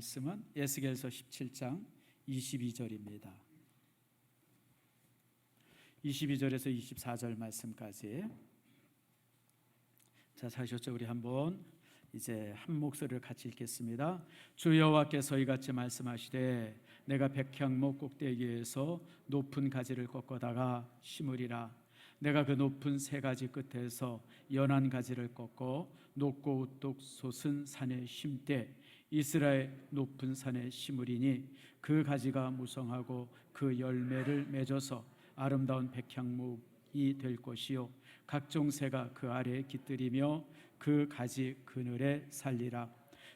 말씀은 에스겔서 17장 22절입니다. 22절에서 24절 말씀까지. 자, 찾으셨죠? 우리 한번 이제 한 목소리를 같이 읽겠습니다. 주 여호와께서 이같이 말씀하시되 내가 백향목 꼭대기에서 높은 가지를 꺾어다가 심으리라. 내가 그 높은 세 가지 끝에서 연한 가지를 꺾어 높고 우뚝 솟은 산에 심되 이스라엘 높은 산에 심으리니 그 가지가 무성하고 그 열매를 맺어서 아름다운 백향목이 될 것이요 각종 새가 그 아래에 깃들이며 그 가지 그늘에 살리라.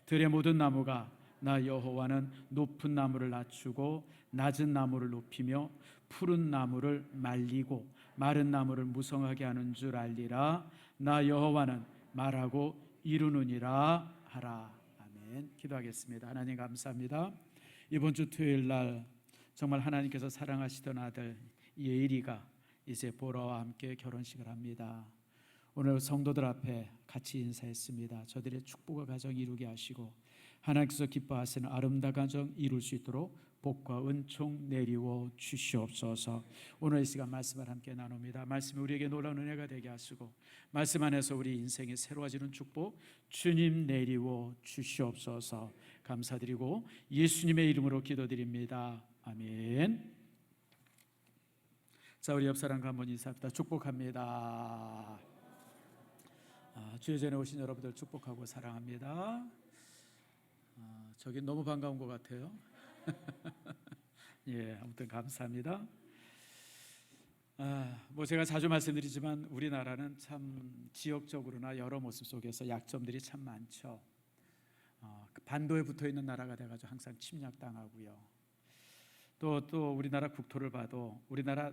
들의 모든 나무가 나 여호와는 높은 나무를 낮추고 낮은 나무를 높이며 푸른 나무를 말리고 마른 나무를 무성하게 하는 줄 알리라. 나 여호와는 말하고 이루느니라 하라. 아멘. 기도하겠습니다. 하나님 감사합니다. 이번 주 토요일 날 정말 하나님께서 사랑하시던 아들 예일이가 이제 보라와 함께 결혼식을 합니다. 오늘 성도들 앞에 같이 인사했습니다. 저들의 축복의 가정 이루게 하시고 하나님께서 기뻐하시는 아름다운 가정 이룰 수 있도록 복과 은총 내리워 주시옵소서. 오늘 이 시간 말씀을 함께 나눕니다. 말씀이 우리에게 놀라운 은혜가 되게 하시고 말씀 안에서 우리 인생이 새로워지는 축복 주님 내리워 주시옵소서. 감사드리고 예수님의 이름으로 기도드립니다. 아멘. 자, 우리 옆 사람과 한번 인사합니다. 축복합니다. 주의 전에 오신 여러분들 축복하고 사랑합니다. 저기 너무 반가운 것 같아요. 예, 아무튼 감사합니다. 뭐 제가 자주 말씀드리지만 우리나라는 참 지역적으로나 여러 모습 속에서 약점들이 참 많죠. 반도에 붙어 있는 나라가 돼가지고 항상 침략당하고요. 또 우리나라 국토를 봐도 우리나라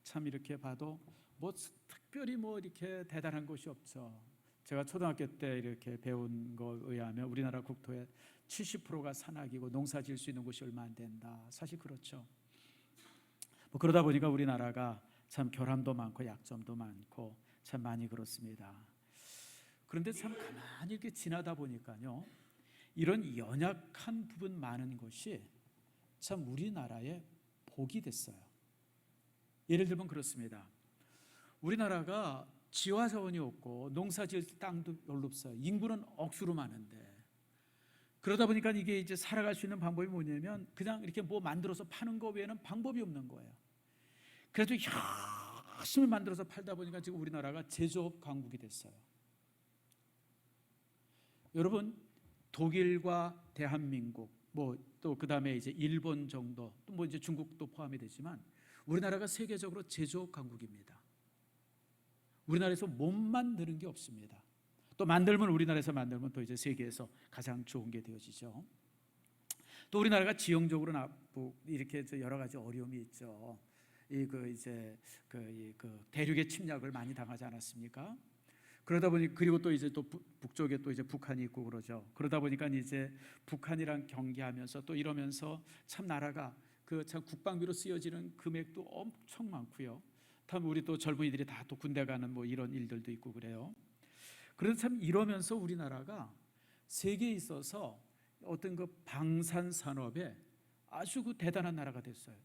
참 이렇게 봐도 뭐 특별히 뭐 이렇게 대단한 곳이 없죠. 제가 초등학교 때 이렇게 배운 거에 의하면 우리나라 국토의 70%가 산악이고 농사 지을 수 있는 곳이 얼마 안 된다. 사실 그렇죠. 뭐 그러다 보니까 우리나라가 참 결함도 많고 약점도 많고 참 많이 그렇습니다. 그런데 참 가만히 이렇게 지나다 보니까요, 이런 연약한 부분 많은 것이 참 우리나라의 복이 됐어요. 예를 들면 그렇습니다. 우리나라가 지화 자원이 없고 농사 지을 땅도 별로 없어요. 인구는 억수로 많은데 그러다 보니까 이게 이제 살아갈 수 있는 방법이 뭐냐면 그냥 이렇게 뭐 만들어서 파는 거 외에는 방법이 없는 거예요. 그래서 열심히 만들어서 팔다 보니까 지금 우리나라가 제조업 강국이 됐어요. 여러분, 독일과 대한민국 뭐 또 그다음에 이제 일본 정도 또 뭐 이제 중국도 포함이 되지만 우리나라가 세계적으로 제조업 강국입니다. 우리나라에서 못 만드는 게 없습니다. 또 만들면 우리나라에서 만들면 또 이제 세계에서 가장 좋은 게 되어지죠. 또 우리나라가 지형적으로 이렇게 여러 가지 어려움이 있죠. 대륙의 침략을 많이 당하지 않았습니까? 그러다 보니 그리고 또 이제 또 북쪽에 또 이제 북한이 있고 그러죠. 그러다 보니까 이제 북한이랑 경계하면서 또 이러면서 참 나라가 참 국방비로 쓰여지는 금액도 엄청 많고요. 참 우리 또 젊은이들이 다 또 군대 가는 뭐 이런 일들도 있고 그래요. 그래서 참 이러면서 우리나라가 세계에 있어서 어떤 그 방산 산업에 아주 그 대단한 나라가 됐어요.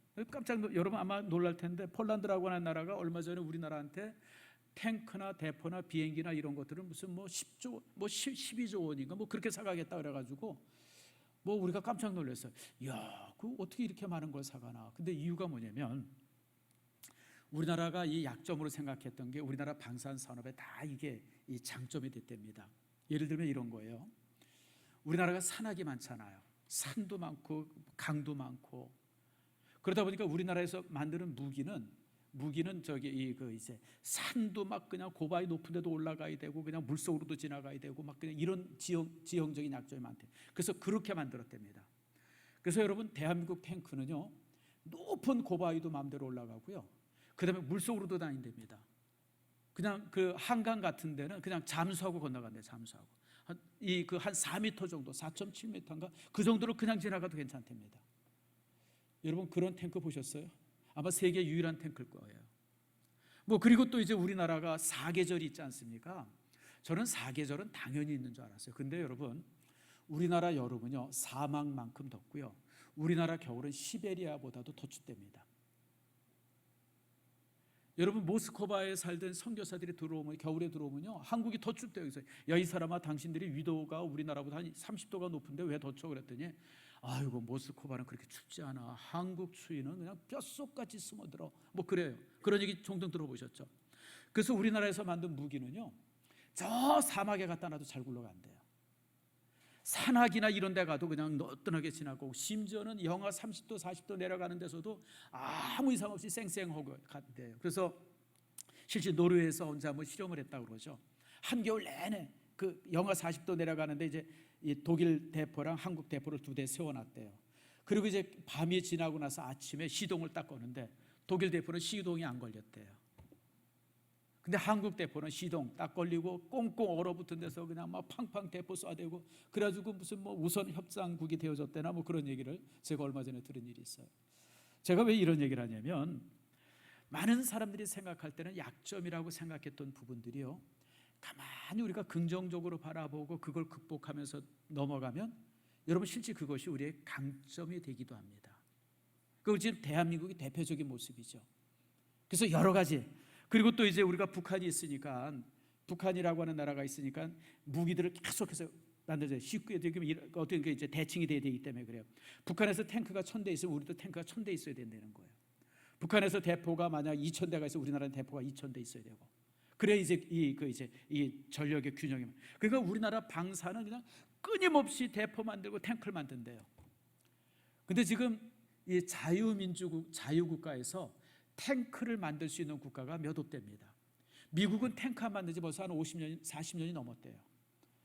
여러분 아마 놀랄 텐데 폴란드라고 하는 나라가 얼마 전에 우리나라한테 탱크나 대포나 비행기나 이런 것들은 무슨 뭐 10조 뭐 12조 원인가 뭐 그렇게 사가겠다 그래가지고 뭐 우리가 깜짝 놀랐어요. 야, 그 어떻게 이렇게 많은 걸 사가나? 근데 이유가 뭐냐면 우리나라가 이 약점으로 생각했던 게 우리나라 방산 산업에 다 이게 이 장점이 됐답니다. 예를 들면 이런 거예요. 우리나라가 산악이 많잖아요. 산도 많고 강도 많고 그러다 보니까 우리나라에서 만드는 무기는 이제 산도 막 그냥 고바위 높은 데도 올라가야 되고 그냥 물속으로도 지나가야 되고 막 그냥 이런 지형적인 약점이 많대요. 그래서 그렇게 만들었답니다. 그래서 여러분 대한민국 탱크는요 높은 고바위도 마음대로 올라가고요. 그다음에 물속으로도 다닌답니다. 그냥 그 한강 같은 데는 그냥 잠수하고 건너간대요. 잠수하고 한 4m 정도 4.7m인가 그 정도로 그냥 지나가도 괜찮답니다. 여러분 그런 탱크 보셨어요? 아마 세계 유일한 탱크일 거예요. 뭐 그리고 또 이제 우리나라가 사계절이 있지 않습니까? 저는 사계절은 당연히 있는 줄 알았어요. 근데 여러분 우리나라 여름은요 사막만큼 덥고요. 우리나라 겨울은 시베리아보다도 더 춥답니다. 여러분 모스크바에 살던 선교사들이 들어오면 겨울에 들어오면요 한국이 더 춥대요. 그래서 야 이 사람아 당신들이 위도가 우리나라보다 한 30도가 높은데 왜 더 추워 그랬더니 아이고 모스크바는 그렇게 춥지 않아. 한국 추위는 그냥 뼛속까지 스며들어. 뭐 그래요. 그런 얘기 종종 들어보셨죠? 그래서 우리나라에서 만든 무기는요 저 사막에 갖다 놔도 잘 굴러간대요. 산악이나 이런 데 가도 그냥 너뜬하게 지나고 심지어는 영하 30도 40도 내려가는 데서도 아무 이상 없이 쌩쌩하고 간대요. 그래서 실제 노르웨이에서 혼자 한번 실험을 했다고 그러죠. 한겨울 내내 그 영하 40도 내려가는데 이제 이 독일 대포랑 한국 대포를 2대 세워놨대요. 그리고 이제 밤이 지나고 나서 아침에 시동을 딱 거는데 독일 대포는 시동이 안 걸렸대요. 근데 한국 대포는 시동 딱 걸리고 꽁꽁 얼어붙은 데서 그냥 막 팡팡 대포 쏴대고 그래가지고 무슨 뭐 우선 협상국이 되어졌대나 뭐 그런 얘기를 제가 얼마 전에 들은 일이 있어요. 제가 왜 이런 얘기를 하냐면 많은 사람들이 생각할 때는 약점이라고 생각했던 부분들이요 가만히 우리가 긍정적으로 바라보고 그걸 극복하면서 넘어가면 여러분 실제 그것이 우리의 강점이 되기도 합니다. 그걸 지금 대한민국의 대표적인 모습이죠. 그래서 여러 가지 그리고 또 이제 우리가 북한이 있으니까 북한이라고 하는 나라가 있으니까 무기들을 계속해서 만들어요. 쉽게 되면 어떤 게 이제 대칭이 돼야 되기 때문에 그래요. 북한에서 탱크가 1000대 있으면 우리도 탱크가 1000대 있어야 된다는 거예요. 북한에서 대포가 만약 2000대가 있으면 우리나라는 대포가 2000대 있어야 되고. 그래 이제 이 전력의 균형이. 그러니까 우리나라 방사는 그냥 끊임없이 대포 만들고 탱크를 만든대요. 근데 지금 이 자유국가에서 탱크를 만들 수 있는 국가가 몇 없답니다. 미국은 탱크 안 만든 지 벌써 한 50년, 40년이 넘었대요.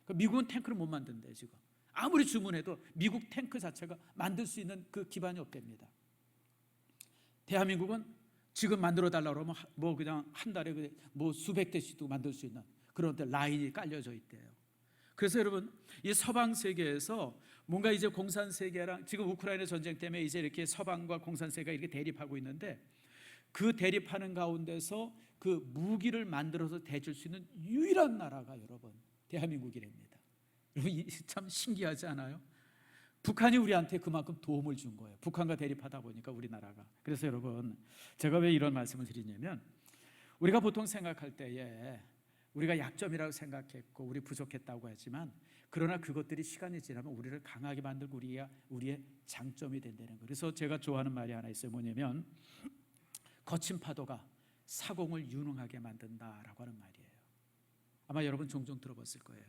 그러니까 미국은 탱크를 못 만든대요. 지금 아무리 주문해도 미국 탱크 자체가 만들 수 있는 그 기반이 없답니다. 대한민국은 지금 만들어 달라고 하면 뭐 그냥 한 달에 뭐 수백 대씩도 만들 수 있는 그런 데 라인이 깔려져 있대요. 그래서 여러분 이 서방 세계에서 뭔가 이제 공산 세계랑 지금 우크라이나 전쟁 때문에 이제 이렇게 서방과 공산 세계가 이렇게 대립하고 있는데 그 대립하는 가운데서 그 무기를 만들어서 대줄 수 있는 유일한 나라가 여러분 대한민국이랍니다. 여러분 참 신기하지 않아요? 북한이 우리한테 그만큼 도움을 준 거예요. 북한과 대립하다 보니까 우리나라가. 그래서 여러분 제가 왜 이런 말씀을 드리냐면 우리가 보통 생각할 때에 우리가 약점이라고 생각했고 우리 부족했다고 하지만 그러나 그것들이 시간이 지나면 우리를 강하게 만들고 우리의 장점이 된다는 거예요. 그래서 제가 좋아하는 말이 하나 있어요. 뭐냐면 거친 파도가 사공을 유능하게 만든다라고 하는 말이에요. 아마 여러분 종종 들어봤을 거예요.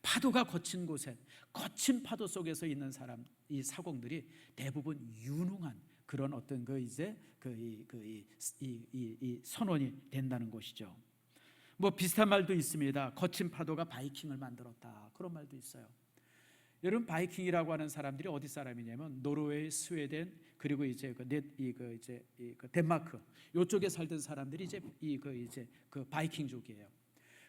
파도가 거친 곳에 거친 파도 속에서 있는 사람 이 사공들이 대부분 유능한 그런 어떤 이 선원이 된다는 것이죠. 뭐 비슷한 말도 있습니다. 거친 파도가 바이킹을 만들었다 그런 말도 있어요. 여러분 바이킹이라고 하는 사람들이 어디 사람이냐면 노르웨이, 스웨덴 그리고 이제 덴마크 이쪽에 살던 사람들이 이제 그 바이킹족이에요.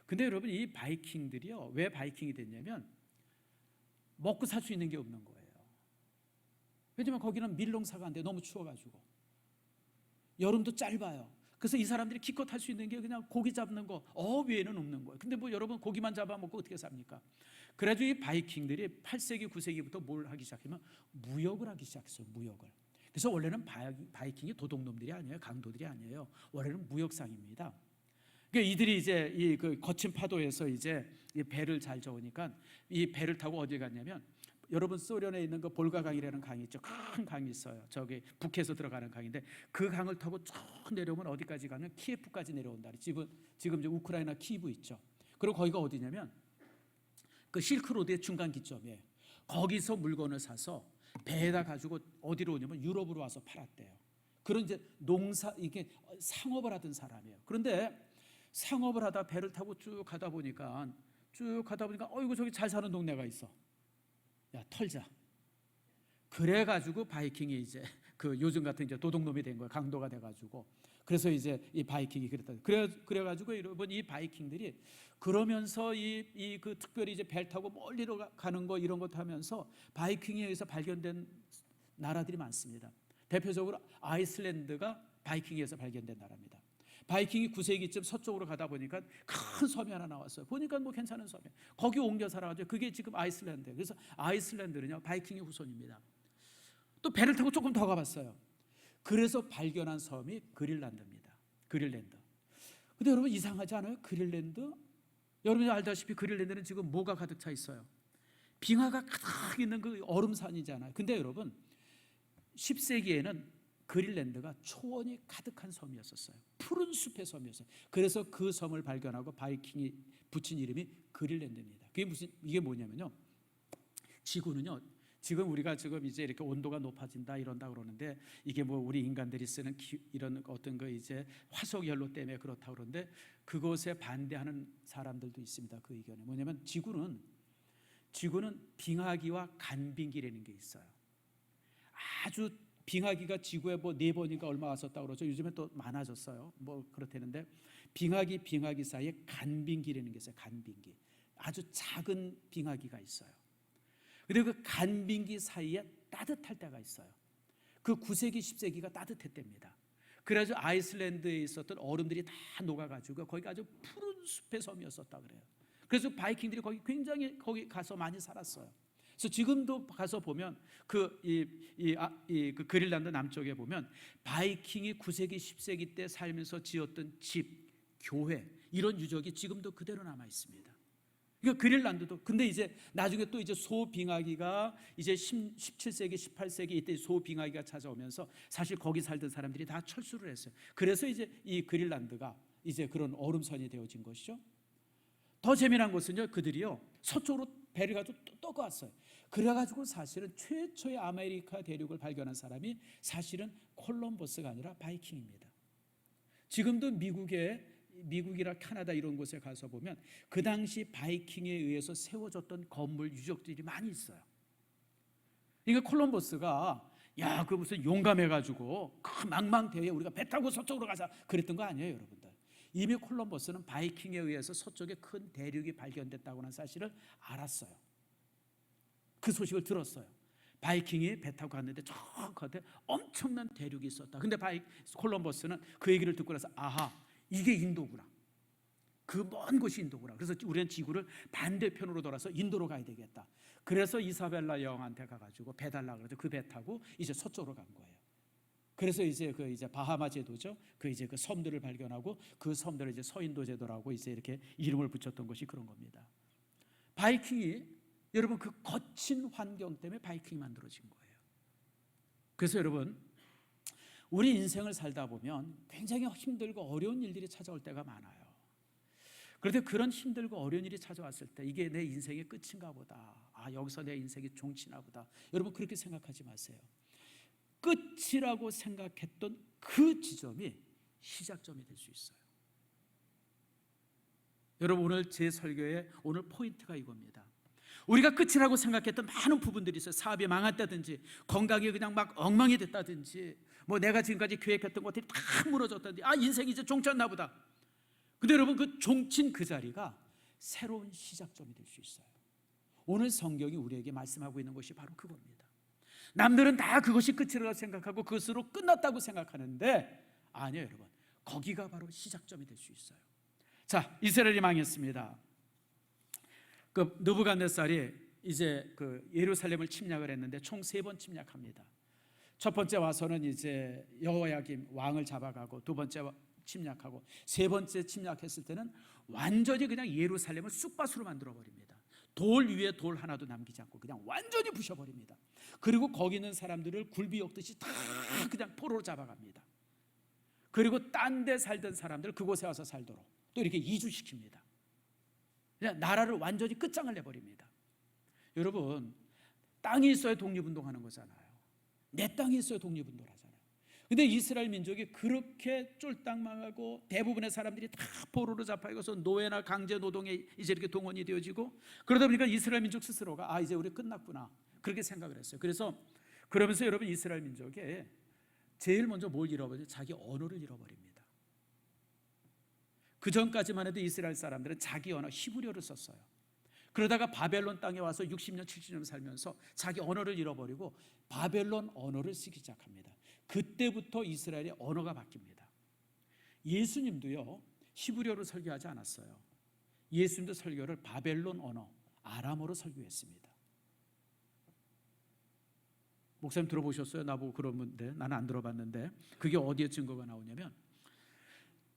근데 여러분 이 바이킹들이요 왜 바이킹이 됐냐면 먹고 살 수 있는 게 없는 거예요. 왜냐면 거기는 밀농사가 안 돼. 너무 추워가지고 여름도 짧아요. 그래서 이 사람들이 기껏 할 수 있는 게 그냥 고기 잡는 거 외에는 없는 거예요. 근데 뭐 여러분 고기만 잡아먹고 어떻게 삽니까? 그래가지고 이 바이킹들이 8세기 9세기부터 뭘 하기 시작하면 무역을 하기 시작했어요. 무역을. 그래서 원래는 바이킹이 도둑놈들이 아니에요. 강도들이 아니에요. 원래는 무역상입니다. 그러니까 이들이 이제 이 그 거친 파도에서 이제 이 배를 잘 저으니까 이 배를 타고 어디 갔냐면 여러분 소련에 있는 그 볼가강이라는 강이 있죠. 큰 강이 있어요. 저기 북해에서 들어가는 강인데 그 강을 타고 쭉 내려오면 어디까지 가면 키예프까지 내려온다. 지금 이제 우크라이나 키이브 있죠. 그리고 거기가 어디냐면 그 실크로드의 중간 기점이에요. 거기서 물건을 사서 배에다 가지고 어디로 오냐면 유럽으로 와서 팔았대요. 그런 이제 이게 상업을 하던 사람이에요. 그런데 상업을 하다 배를 타고 쭉 가다 보니까 어이구 저기 잘 사는 동네가 있어. 야 털자. 그래가지고 바이킹이 이제 그 요즘 같은 이제 도둑놈이 된 거예요. 강도가 돼가지고. 그래서 이제 이 바이킹이 그랬다. 그래가지고 여러분 이 바이킹들이 그러면서 그 특별히 이제 배를 타고 멀리로 가는 거 이런 것도 하면서 바이킹에 의해서 발견된 나라들이 많습니다. 대표적으로 아이슬란드가 바이킹에서 발견된 나라입니다. 바이킹이 9세기쯤 서쪽으로 가다 보니까 큰 섬이 하나 나왔어요. 보니까 뭐 괜찮은 섬이에요. 거기 옮겨 살아가지고 그게 지금 아이슬란드예요. 그래서 아이슬란드는요 바이킹의 후손입니다. 또 배를 타고 조금 더 가봤어요. 그래서 발견한 섬이 그린란드입니다. 그린란드. 근데 여러분 이상하지 않아요? 그린란드? 여러분이 알다시피 그린란드는 지금 뭐가 가득 차 있어요? 빙하가 가득 있는 그 얼음산이잖아요. 근데 여러분 10세기에는 그린란드가 초원이 가득한 섬이었었어요. 푸른 숲의 섬이었어요. 그래서 그 섬을 발견하고 바이킹이 붙인 이름이 그린란드입니다. 이게 뭐냐면요. 지구는요. 지금 우리가 지금 이제 이렇게 온도가 높아진다 이런다 그러는데 이게 뭐 우리 인간들이 쓰는 이런 어떤 거 이제 화석 연료 때문에 그렇다 그러는데 그것에 반대하는 사람들도 있습니다. 그 의견에 뭐냐면 지구는 빙하기와 간빙기라는 게 있어요. 아주 빙하기가 지구에 뭐 4번인가 얼마 왔었다 그러죠. 요즘에 또 많아졌어요. 뭐 그렇다는데 빙하기 사이에 간빙기라는 게 있어요. 간빙기. 아주 작은 빙하기가 있어요. 그리고 그 간빙기 사이에 따뜻할 때가 있어요. 그 9세기 10세기가 따뜻했답니다. 그래서 아이슬란드에 있었던 얼음들이 다 녹아가지고 거기가 아주 푸른 숲의 섬이었었다 그래요. 그래서 바이킹들이 거기 가서 많이 살았어요. 그래서 지금도 가서 보면 그 그린란드 남쪽에 보면 바이킹이 9세기 10세기 때 살면서 지었던 집, 교회 이런 유적이 지금도 그대로 남아 있습니다. 그러니까 그린란드도 근데 이제 나중에 또 이제 소빙하기가 이제 17세기 18세기 이때 소빙하기가 찾아오면서 사실 거기 살던 사람들이 다 철수를 했어요. 그래서 이제 이 그린란드가 이제 그런 얼음선이 되어진 것이죠. 더 재미난 것은요, 그들이요 서쪽으로 배를 가지고 또 떠갔어요. 그래가지고 사실은 최초의 아메리카 대륙을 발견한 사람이 사실은 콜럼버스가 아니라 바이킹입니다. 지금도 미국이나 캐나다 이런 곳에 가서 보면 그 당시 바이킹에 의해서 세워졌던 건물 유적들이 많이 있어요. 그러니까 콜럼버스가 그 무슨 용감해가지고 그 망망대해에 우리가 배 타고 서쪽으로 가자 그랬던 거 아니에요, 여러분들. 이미 콜럼버스는 바이킹에 의해서 서쪽에 큰 대륙이 발견됐다고 하는 사실을 알았어요. 그 소식을 들었어요. 바이킹이 배 타고 갔는데 저 겉에 엄청난 대륙이 있었다. 근데 콜럼버스는 그 얘기를 듣고 나서 아하, 이게 인도구나. 그 먼 곳이 인도구나. 그래서 우리는 지구를 반대편으로 돌아서 인도로 가야 되겠다. 그래서 이사벨라 여왕한테 가가지고 배 달라 그래서 그 배 타고 이제 서쪽으로 간 거예요. 그래서 이제 바하마 제도죠. 그 섬들을 발견하고 그 섬들을 이제 서인도 제도라고 이제 이렇게 이름을 붙였던 것이 그런 겁니다. 바이킹이 여러분 그 거친 환경 때문에 바이킹이 만들어진 거예요. 그래서 여러분 우리 인생을 살다 보면 굉장히 힘들고 어려운 일들이 찾아올 때가 많아요. 그런데 그런 힘들고 어려운 일이 찾아왔을 때 이게 내 인생의 끝인가 보다. 여기서 내 인생이 종치나 보다. 여러분 그렇게 생각하지 마세요. 끝이라고 생각했던 그 지점이 시작점이 될 수 있어요. 여러분 오늘 제 설교의 오늘 포인트가 이겁니다. 우리가 끝이라고 생각했던 많은 부분들이 있어요. 사업이 망했다든지 건강이 그냥 막 엉망이 됐다든지 뭐 내가 지금까지 계획했던 것들이 다 무너졌다든지 인생이 이제 종쳤나 보다. 근데 여러분 그 종친 그 자리가 새로운 시작점이 될 수 있어요. 오늘 성경이 우리에게 말씀하고 있는 것이 바로 그겁니다. 남들은 다 그것이 끝이라고 생각하고 그것으로 끝났다고 생각하는데 아니에요, 여러분. 거기가 바로 시작점이 될 수 있어요. 자, 이스라엘이 망했습니다. 그 느부갓네살이 이제 그 예루살렘을 침략을 했는데 총 3번 침략합니다. 첫 번째 와서는 이제 여호야김 왕을 잡아가고 두 번째 침략하고 세 번째 침략했을 때는 완전히 그냥 예루살렘을 쑥밭으로 만들어 버립니다. 돌 위에 돌 하나도 남기지 않고 그냥 완전히 부셔버립니다. 그리고 거기 있는 사람들을 굴비 엮듯이 다 그냥 포로로 잡아갑니다. 그리고 딴 데 살던 사람들 그곳에 와서 살도록 또 이렇게 이주시킵니다. 그냥 나라를 완전히 끝장을 내버립니다. 여러분 땅이 있어야 독립운동하는 거잖아요. 내 땅이 있어야 독립운동을 하잖아요. 근데 이스라엘 민족이 그렇게 쫄딱 망하고 대부분의 사람들이 다 포로로 잡혀가서 노예나 강제 노동에 이제 이렇게 동원이 되어지고 그러다 보니까 이스라엘 민족 스스로가 이제 우리 끝났구나 그렇게 생각을 했어요. 그러면서 여러분 이스라엘 민족이 제일 먼저 뭘 잃어버려요? 자기 언어를 잃어버립니다. 그 전까지만 해도 이스라엘 사람들은 자기 언어 히브리어를 썼어요. 그러다가 바벨론 땅에 와서 60년 70년 살면서 자기 언어를 잃어버리고 바벨론 언어를 쓰기 시작합니다. 그때부터 이스라엘의 언어가 바뀝니다. 예수님도요 히브리어로 설교하지 않았어요. 예수님도 설교를 바벨론 언어 아람어로 설교했습니다. 목사님 들어보셨어요? 나보고 그러는데 나는 안 들어봤는데 그게 어디에 증거가 나오냐면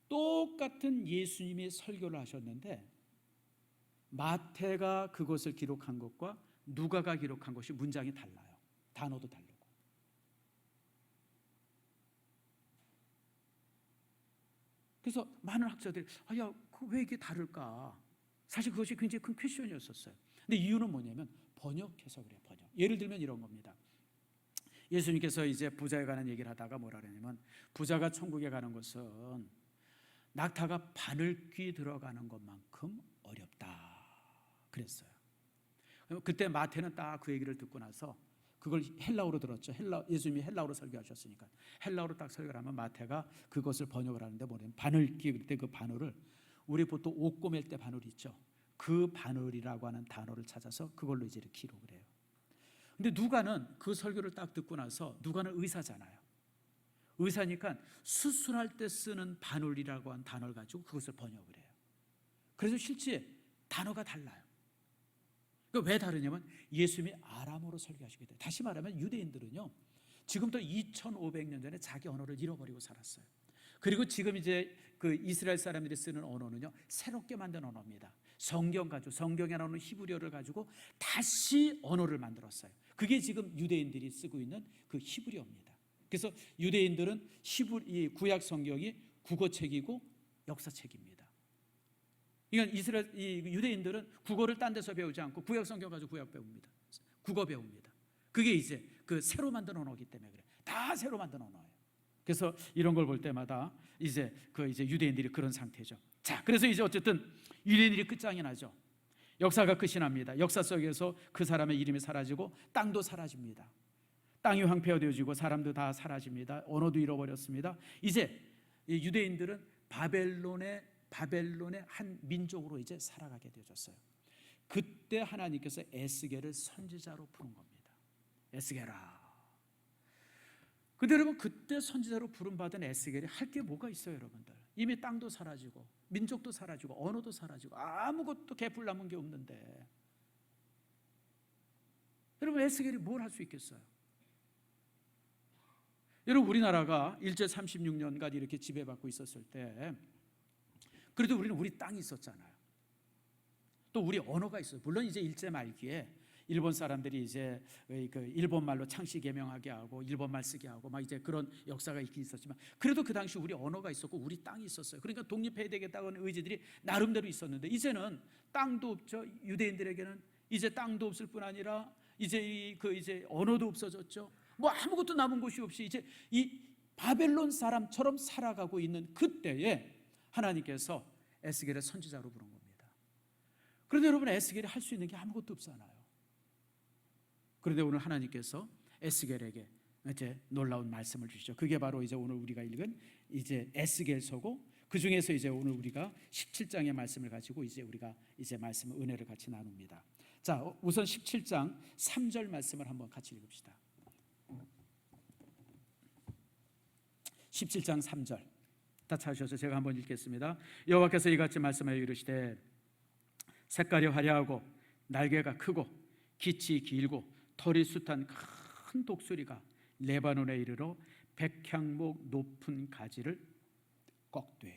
똑같은 예수님이 설교를 하셨는데 마태가 그것을 기록한 것과 누가가 기록한 것이 문장이 달라요. 단어도 다르고. 그래서 많은 학자들이 왜 이게 다를까? 사실 그것이 굉장히 큰 퀘스천이었었어요. 근데 이유는 뭐냐면 번역해서 그래요. 번역. 예를 들면 이런 겁니다. 예수님께서 이제 부자에 관한 얘기를 하다가 뭐라 그러냐면 부자가 천국에 가는 것은 낙타가 바늘귀 들어가는 것만큼 어렵다 그랬어요. 그때 마태는 딱 그 얘기를 듣고 나서 그걸 헬라어로 들었죠. 예수님이 헬라어로 설교하셨으니까 헬라어로 딱 설교를 하면 마태가 그것을 번역을 하는데 뭐냐면 바늘귀, 그때 그 바늘을 우리 보통 옷 꼬맬 때 바늘 있죠. 그 바늘이라고 하는 단어를 찾아서 그걸로 이제 이렇게 기록을 해요. 근데 누가는 그 설교를 딱 듣고 나서 누가는 의사잖아요. 의사니까 수술할 때 쓰는 바늘이라고 한 단어를 가지고 그것을 번역을 해요. 그래서 실제 단어가 달라요. 그러니까 왜 다르냐면 예수님이 아람어로 설교하시게 돼요. 다시 말하면 유대인들은요 지금부터 2500년 전에 자기 언어를 잃어버리고 살았어요. 그리고 지금 이제 그 이스라엘 사람들이 쓰는 언어는요 새롭게 만든 언어입니다. 성경에 나오는 히브리어를 가지고 다시 언어를 만들었어요. 그게 지금 유대인들이 쓰고 있는 그 히브리어입니다. 그래서 유대인들은 이 구약 성경이 국어책이고 역사책입니다. 그러니까 유대인들은 국어를 딴 데서 배우지 않고 구약 성경 가지고 구약 배웁니다. 국어 배웁니다. 그게 이제 그 새로 만든 언어이기 때문에 그래. 다 새로 만든 언어예요. 그래서 이런 걸 볼 때마다 이제 유대인들이 그런 상태죠. 자, 그래서 이제 어쨌든 유대인들이 끝장이 나죠. 역사가 끝이 납니다. 역사 속에서 그 사람의 이름이 사라지고 땅도 사라집니다. 땅이 황폐화되어지고 사람도 다 사라집니다. 언어도 잃어버렸습니다. 이제 유대인들은 바벨론의 한 민족으로 이제 살아가게 되어졌어요. 그때 하나님께서 에스겔을 선지자로 부른 겁니다. 에스겔아. 근데 여러분 그때 선지자로 부름받은 에스겔이 할 게 뭐가 있어요, 여러분들? 이미 땅도 사라지고 민족도 사라지고 언어도 사라지고 아무것도 개풀 남은 게 없는데 여러분 에스겔이 뭘 할 수 있겠어요? 여러분 우리나라가 일제 36년간 이렇게 지배받고 있었을 때 그래도 우리 땅이 있었잖아요. 또 우리 언어가 있어요. 물론 이제 일제 말기에 일본 사람들이 이제 그 일본 말로 창씨 개명하게 하고 일본 말 쓰게 하고 막 이제 그런 역사가 있긴 있었지만 그래도 그 당시 우리 언어가 있었고 우리 땅이 있었어요. 그러니까 독립해야 되겠다는 의지들이 나름대로 있었는데 이제는 땅도 없죠. 유대인들에게는 이제 땅도 없을 뿐 아니라 이제 언어도 없어졌죠. 뭐 아무것도 남은 곳이 없이 이제 이 바벨론 사람처럼 살아가고 있는 그때에 하나님께서 에스겔을 선지자로 부른 겁니다. 그런데 여러분 에스겔이 할 수 있는 게 아무것도 없잖아요. 그런데 오늘 하나님께서 에스겔에게 이제 놀라운 말씀을 주시죠. 그게 바로 이제 오늘 우리가 읽은 이제 에스겔서고 그 중에서 이제 오늘 우리가 17장의 말씀을 가지고 이제 우리가 이제 말씀을 은혜를 같이 나눕니다. 자, 우선 17장 3절 말씀을 한번 같이 읽읍시다. 17장 3절 다 찾으셔서 제가 한번 읽겠습니다. 여호와께서 이같이 말씀하여 이르시되 색깔이 화려하고 날개가 크고 깃이 길고 털이 숱한 큰 독수리가 레바논에 이르러 백향목 높은 가지를 꺾되.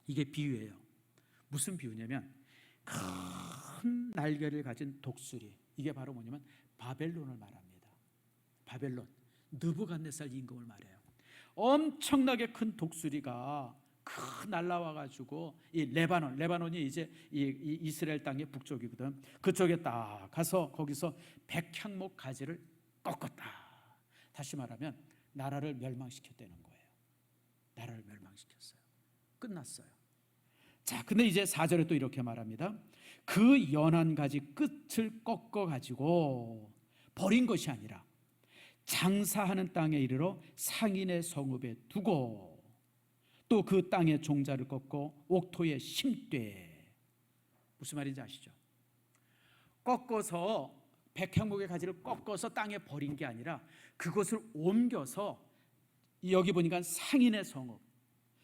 이게 비유예요. 무슨 비유냐면 큰 날개를 가진 독수리, 이게 바로 뭐냐면 바벨론을 말합니다. 바벨론, 느부갓네살 임금을 말해요. 엄청나게 큰 독수리가 날라와 가지고 이 레바논이 이제 이 이스라엘 땅의 북쪽이거든. 그쪽에 딱 가서 거기서 백향목 가지를 꺾었다. 다시 말하면 나라를 멸망시켰다는 거예요. 나라를 멸망시켰어요. 끝났어요. 자, 근데 이제 4절에 또 이렇게 말합니다. 그 연한 가지 끝을 꺾어 가지고 버린 것이 아니라 장사하는 땅에 이르러 상인의 성읍에 두고 또 그 땅의 종자를 꺾고 옥토에 심되. 무슨 말인지 아시죠? 꺾어서 백향목의 가지를 꺾어서 땅에 버린 게 아니라 그것을 옮겨서 여기 보니까 상인의 성읍,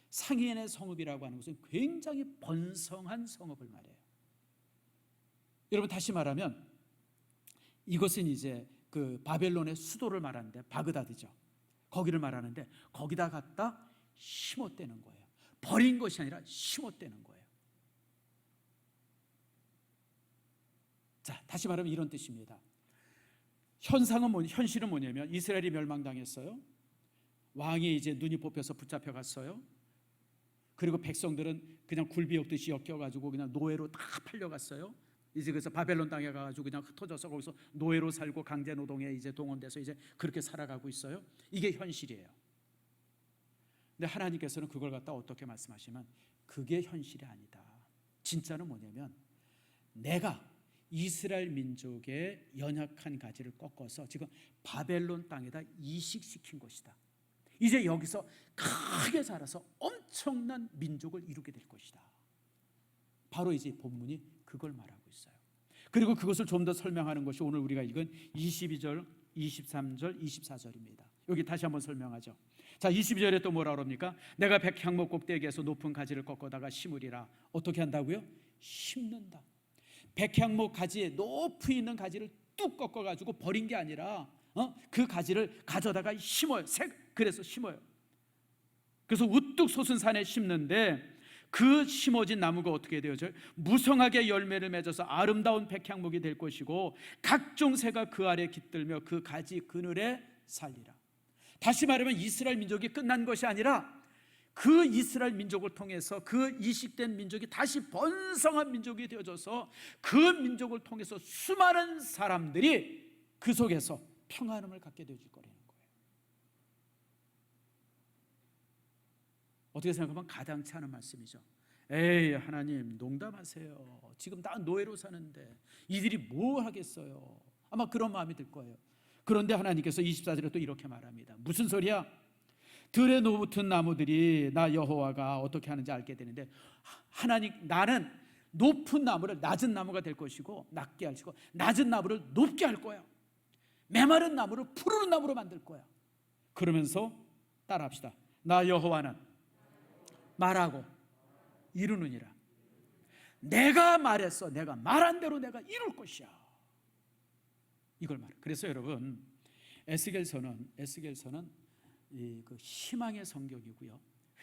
상인의 성읍이라고 하는 것은 굉장히 번성한 성읍을 말해요. 여러분, 다시 말하면 이것은 이제 그 바벨론의 수도를 말하는데 바그다드죠. 거기를 말하는데 거기다 갖다 심었다는 거예요. 버린 것이 아니라 심었다는 거예요. 자, 다시 말하면 이런 뜻입니다. 현실은 뭐냐면 이스라엘이 멸망당했어요. 왕이 이제 눈이 뽑혀서 붙잡혀 갔어요. 그리고 백성들은 그냥 굴비역듯이 엮여가지고 그냥 노예로 다 팔려갔어요. 이제 그래서 바벨론 땅에 가가지고 그냥 흩어져서 거기서 노예로 살고 강제 노동에 이제 동원돼서 이제 그렇게 살아가고 있어요. 이게 현실이에요. 근데 하나님께서는 그걸 갖다 어떻게 말씀하시면 그게 현실이 아니다. 진짜는 뭐냐면 내가 이스라엘 민족의 연약한 가지를 꺾어서 지금 바벨론 땅에다 이식시킨 것이다. 이제 여기서 크게 자라서 엄청난 민족을 이루게 될 것이다. 바로 이제 본문이 그걸 말하고 있어요. 그리고 그것을 좀 더 설명하는 것이 오늘 우리가 읽은 22절, 23절, 24절입니다. 여기 다시 한번 설명하죠. 자, 22절에 또 뭐라 그럽니까? 내가 백향목 꼭대기에서 높은 가지를 꺾어다가 심으리라. 어떻게 한다고요? 심는다. 백향목 가지에 높이 있는 가지를 뚝 꺾어가지고 버린 게 아니라 그 가지를 가져다가 심어요. 그래서 심어요. 그래서 우뚝 솟은 산에 심는데 그 심어진 나무가 어떻게 되어져요? 무성하게 열매를 맺어서 아름다운 백향목이 될 것이고 각종 새가 그 아래 깃들며 그 가지 그늘에 살리라. 다시 말하면 이스라엘 민족이 끝난 것이 아니라 그 이스라엘 민족을 통해서 그 이식된 민족이 다시 번성한 민족이 되어져서 그 민족을 통해서 수많은 사람들이 그 속에서 평안함을 갖게 되어질 거라는 거예요. 어떻게 생각하면 가당치 않은 말씀이죠. 에이, 하나님 농담하세요. 지금 다 노예로 사는데 이들이 뭐 하겠어요. 아마 그런 마음이 들 거예요. 그런데 하나님께서 24절에 또 이렇게 말합니다. 무슨 소리야? 들에 놓붙은 나무들이 나 여호와가 어떻게 하는지 알게 되는데, 하나님, 나는 높은 나무를 낮은 나무가 될 것이고 낮게 하시고 낮은 나무를 높게 할 거야. 메마른 나무를 푸르른 나무로 만들 거야. 그러면서 따라합시다. 나 여호와는 말하고 이루느니라. 내가 말했어. 내가 말한 대로 내가 이룰 것이야. 이걸 말해. 그래서 여러분, 에스겔서는 그 희망의 성경이고요,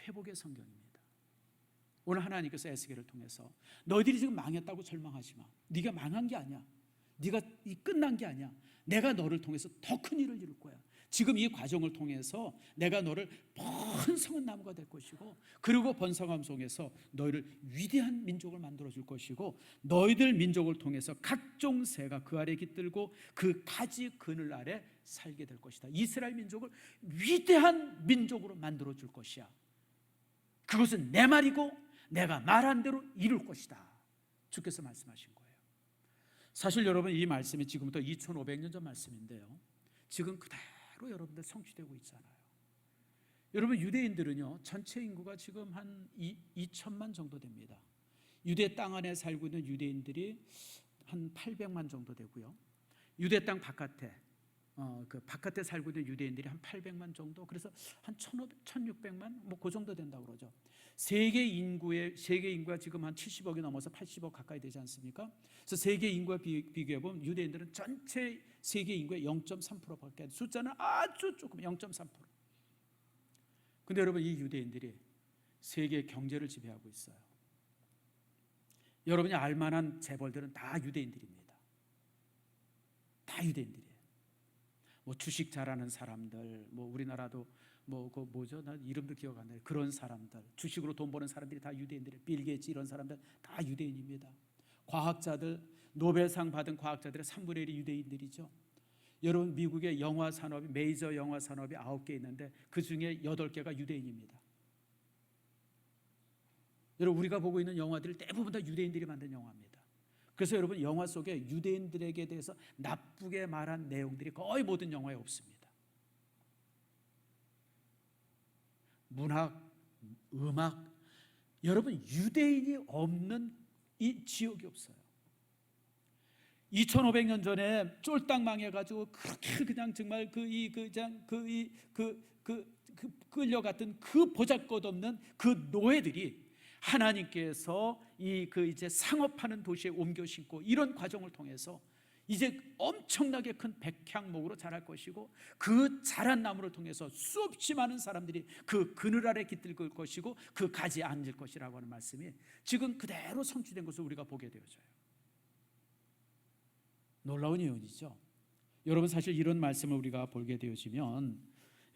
회복의 성경입니다. 오늘 하나님께서 에스겔을 통해서 너희들이 지금 망했다고 절망하지 마. 네가 망한 게 아니야. 네가 끝난 게 아니야. 내가 너를 통해서 더 큰 일을 이룰 거야. 지금 이 과정을 통해서 내가 너를 번성한 나무가 될 것이고, 그리고 번성함 속에서 너희를 위대한 민족을 만들어 줄 것이고, 너희들 민족을 통해서 각종 새가 그 아래 깃들고 그 가지 그늘 아래 살게 될 것이다. 이스라엘 민족을 위대한 민족으로 만들어 줄 것이야. 그것은 내 말이고 내가 말한 대로 이룰 것이다. 주께서 말씀하신 거예요. 사실 여러분, 이 말씀이 지금부터 2500년 전 말씀인데요, 지금 그대로 여러분들 성취되고 있잖아요. 여러분, 유대인들은요, 전체 인구가 지금 한 2천만 정도 됩니다. 유대 땅 안에 살고 있는 유대인들이 한 800만 정도 되고요, 유대 땅 바깥에 그 바깥에 살고 있는 유대인들이 한 800만 정도, 그래서 한 1600만 뭐 그 정도 된다고 그러죠. 세계 인구가 지금 한 70억이 넘어서 80억 가까이 되지 않습니까? 그래서 세계 인구와 비교해 보면 유대인들은 전체 세계 인구의 0.3%밖에, 숫자는 아주 조금 0.3%. 근데 여러분, 이 유대인들이 세계 경제를 지배하고 있어요. 여러분이 알만한 재벌들은 다 유대인들입니다. 다 유대인들이에요. 뭐 주식 잘하는 사람들, 뭐 우리나라도 뭐 그 뭐죠? 나 이름도 기억 안 나요. 그런 사람들, 주식으로 돈 버는 사람들이 다 유대인들이에요. 빌 게이츠 이런 사람들 다 유대인입니다. 과학자들, 노벨상 받은 과학자들의 3분의 1이 유대인들이죠. 여러분, 미국의 영화 산업이, 메이저 영화 산업이 9개 있는데 그 중에 8개가 유대인입니다. 여러분, 우리가 보고 있는 영화들이 대부분 다 유대인들이 만든 영화입니다. 그래서 여러분, 영화 속에 유대인들에게 대해서 나쁘게 말한 내용들이 거의 모든 영화에 없습니다. 문학, 음악, 여러분, 유대인이 없는 이 지역이 없어요. 2500년 전에 쫄딱 망해가지고 그렇게 그냥 정말 끌려갔던 그 보잘것없는 그 노예들이 하나님께서 이제 상업하는 도시에 옮겨 심고 이런 과정을 통해서 이제 엄청나게 큰 백향목으로 자랄 것이고 그 자란 나무를 통해서 수없이 많은 사람들이 그 그늘 아래 깃들 것이고 그 가지에 앉을 것이라고 하는 말씀이 지금 그대로 성취된 것을 우리가 보게 되어져요. 놀라운 예언이죠. 여러분, 사실 이런 말씀을 우리가 보게 되어지면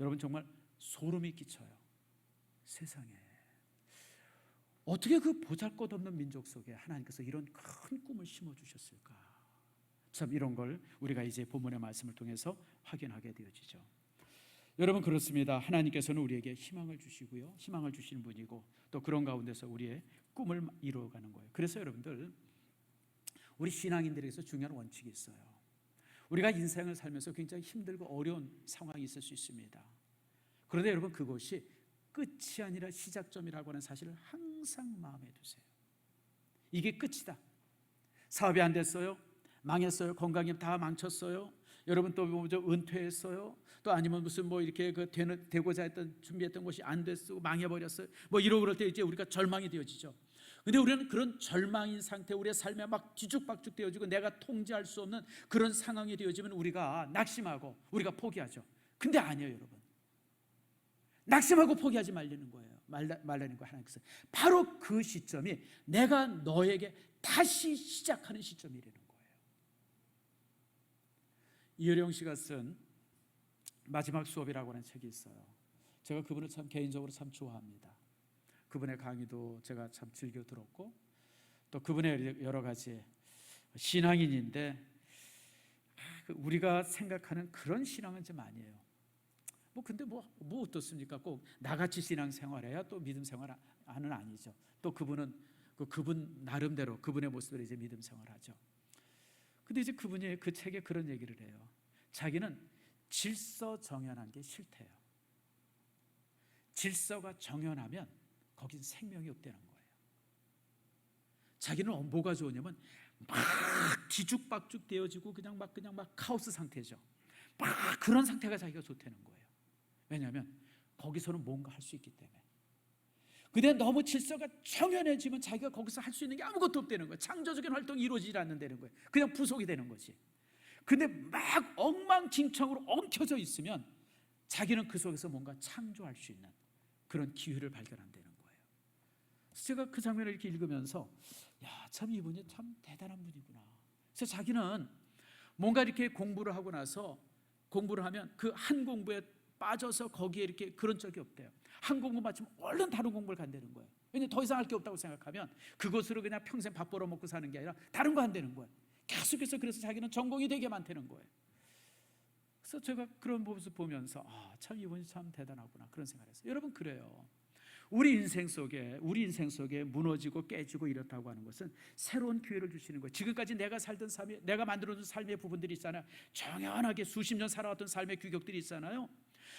여러분 정말 소름이 끼쳐요. 세상에 어떻게 그 보잘것없는 민족 속에 하나님께서 이런 큰 꿈을 심어주셨을까? 참 이런 걸 우리가 이제 본문의 말씀을 통해서 확인하게 되어지죠. 여러분, 그렇습니다. 하나님께서는 우리에게 희망을 주시고요, 희망을 주시는 분이고 또 그런 가운데서 우리의 꿈을 이루어가는 거예요. 그래서 여러분들, 우리 신앙인들에게서 중요한 원칙이 있어요. 우리가 인생을 살면서 굉장히 힘들고 어려운 상황이 있을 수 있습니다. 그런데 여러분, 그것이 끝이 아니라 시작점이라고 하는 사실을 항상 마음에 두세요. 이게 끝이다. 사업이 안 됐어요, 망했어요, 건강이 다 망쳤어요, 여러분 또 뭐죠, 은퇴했어요, 또 아니면 무슨 뭐 이렇게 되고자 했던 준비했던 것이 안 됐어, 망해버렸어요, 뭐 이러고 그럴 때 이제 우리가 절망이 되어지죠. 근데 우리는 그런 절망인 상태, 우리의 삶에 막 뒤죽박죽 되어지고 내가 통제할 수 없는 그런 상황이 되어지면 우리가 낙심하고 우리가 포기하죠. 근데 아니에요, 여러분. 낙심하고 포기하지 말라는 거예요. 말라는 거예요. 하나님께서 바로 그 시점이 내가 너에게 다시 시작하는 시점이라는 거예요. 이효령 씨가 쓴 마지막 수업이라고 하는 책이 있어요. 제가 그분을 참 개인적으로 참 좋아합니다. 그분의 강의도 제가 참 즐겨 들었고 또 그분의 여러 가지 신앙인인데 우리가 생각하는 그런 신앙은 좀 아니에요. 근데 뭐 어떻습니까? 꼭 나같이 신앙 생활해야 또 믿음 생활 하는 아니죠. 또 그분은 그분 나름대로 그분의 모습으로 이제 믿음 생활하죠. 근데 이제 그분이 그 책에 그런 얘기를 해요. 자기는 질서 정연한 게 싫대요. 질서가 정연하면 거긴 생명이 없다는 거예요. 자기는 뭐가 좋으냐면 막 뒤죽박죽 되어지고 그냥 막 카오스 상태죠. 막 그런 상태가 자기가 좋다는 거예요. 왜냐하면 거기서는 뭔가 할 수 있기 때문에. 근데 너무 질서가 정연해지면 자기가 거기서 할 수 있는 게 아무것도 없다는 거예요. 창조적인 활동이 이루어지지 않는다는 거예요. 그냥 부속이 되는 거지. 근데 막 엉망진창으로 엉켜져 있으면 자기는 그 속에서 뭔가 창조할 수 있는 그런 기회를 발견한다는 거예요. 그래서 제가 그 장면을 이렇게 읽으면서 참 이분이 참 대단한 분이구나. 그래서 자기는 뭔가 이렇게 공부를 하고 나서 공부를 하면 그 한 공부에 빠져서 거기에 이렇게 그런 적이 없대요. 한 공부 마치면 얼른 다른 공부를 간다는 거예요. 왜냐하면 더 이상 할 게 없다고 생각하면 그것으로 그냥 평생 밥 벌어먹고 사는 게 아니라 다른 거 한다는 거예요. 계속해서 그래서 자기는 전공이 되게 많다는 거예요. 그래서 제가 그런 모습을 보면서 참 이분이 참 대단하구나 그런 생각을 했어요. 여러분, 그래요. 우리 인생 속에 무너지고 깨지고 이렇다고 하는 것은 새로운 기회를 주시는 거예요. 지금까지 내가 살던 삶이, 내가 만들어둔 삶의 부분들이 있잖아요. 정연하게 수십 년 살아왔던 삶의 규격들이 있잖아요.